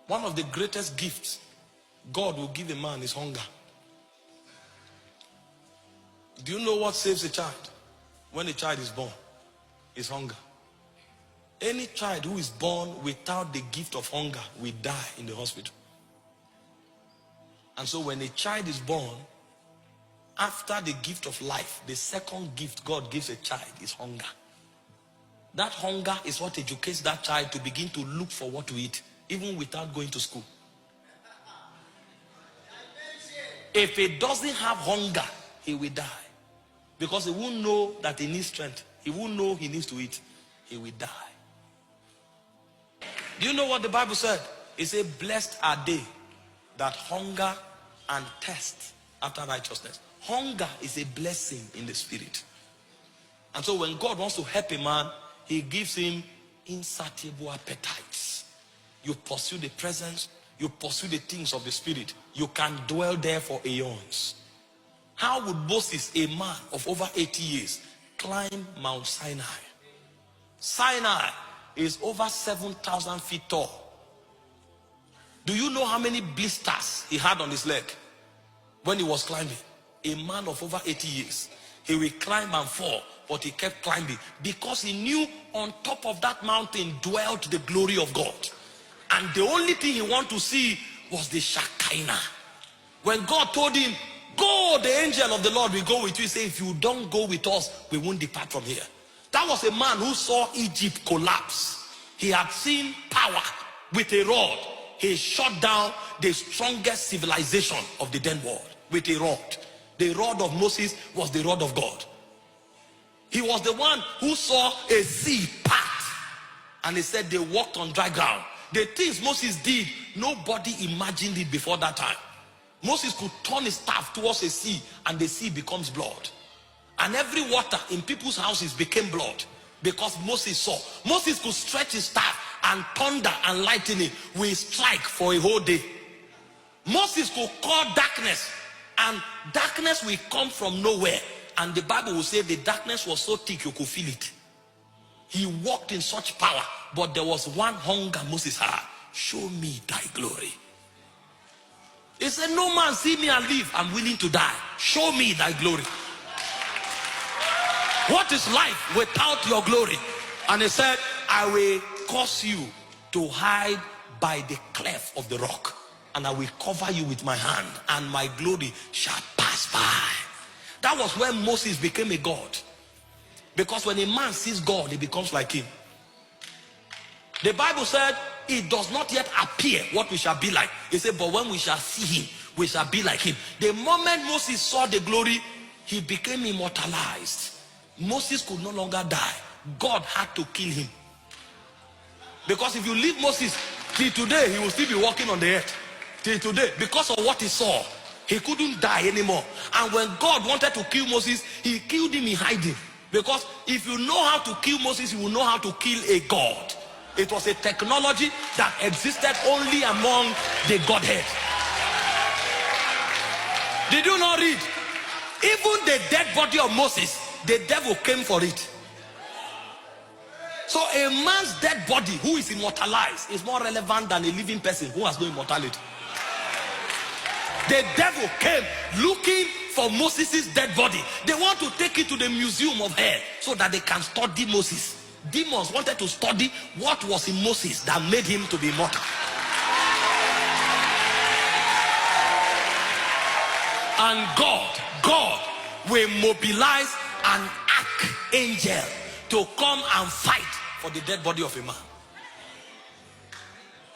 One of the greatest gifts God will give a man is hunger. Do you know what saves a child? When a child is born, is hunger. Any child who is born without the gift of hunger will die in the hospital. And so when a child is born, after the gift of life, the second gift God gives a child is hunger. That hunger is what educates that child to begin to look for what to eat, even without going to school. If he doesn't have hunger, he will die. Because he won't know that he needs strength. He won't know he needs to eat. He will die. Do you know what the Bible said? It said, blessed are they that hunger and thirst after righteousness. Hunger is a blessing in the spirit. And so when God wants to help a man, he gives him insatiable appetites. You pursue the presence, you pursue the things of the spirit. You can dwell there for aeons. How would Moses, a man of over 80 years, climb Mount Sinai? Sinai is over 7,000 feet tall. Do you know how many blisters he had on his leg when he was climbing? A man of over 80 years. He will climb and fall, but he kept climbing because he knew on top of that mountain dwelt the glory of God. And the only thing he wanted to see was the Shekinah. When God told him, go, the angel of the Lord will go with you. He said, if you don't go with us, we won't depart from here. That was a man who saw Egypt collapse. He had seen power with a rod. He shut down the strongest civilization of the then world with a rod. The rod of Moses was the rod of God. He was the one who saw a sea part. And he said they walked on dry ground. The things Moses did, nobody imagined it before that time. Moses could turn his staff towards a sea and the sea becomes blood. And every water in people's houses became blood because Moses saw. Moses could stretch his staff and thunder and lightning will strike for a whole day. Moses could call darkness and darkness will come from nowhere. And the Bible will say the darkness was so thick you could feel it. He walked in such power, but there was one hunger Moses had. Show me thy glory. He said, no man see me and live. I'm willing to die. Show me thy glory. What is life without your glory? And he said, I will cause you to hide by the cleft of the rock, and I will cover you with my hand, and my glory shall pass by. That was when Moses became a god. Because when a man sees God, he becomes like him. The Bible said, it does not yet appear what we shall be like. He said, but when we shall see him, we shall be like him. The moment Moses saw the glory, he became immortalized. Moses could no longer die. God had to kill him. Because if you leave Moses, till today, he will still be walking on the earth. Till today, because of what he saw, he couldn't die anymore. And when God wanted to kill Moses, he killed him in hiding. Because if you know how to kill Moses, you will know how to kill a god. It was a technology that existed only among the Godhead. Did you not read? Even the dead body of Moses, the devil came for it. So a man's dead body who is immortalized is more relevant than a living person who has no immortality. The devil came looking for Moses' dead body. They want to take it to the museum of hell so that they can study Moses. Demons wanted to study what was in Moses that made him to be immortal. And God will mobilize an archangel to come and fight for the dead body of a man.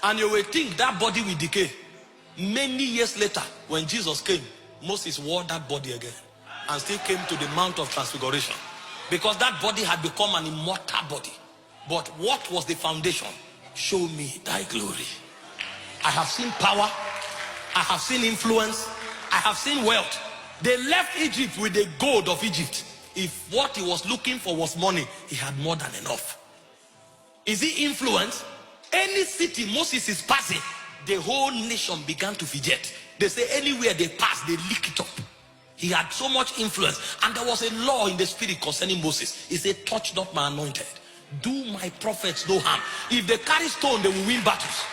And you will think that body will decay. Many years later, when Jesus came, Moses wore that body again and still came to the Mount of Transfiguration, because that body had become an immortal body. But what was the foundation? Show me thy glory. I have seen power, I have seen influence, I have seen wealth. They left Egypt with the gold of Egypt. If what he was looking for was money, he had more than enough. Is it influence? Any city Moses is passing, the whole nation began to fidget. They say anywhere they pass, they lick it up. He had so much influence. And there was a law in the spirit concerning Moses. He said, touch not my anointed. Do my prophets no harm. If they carry stone, they will win battles.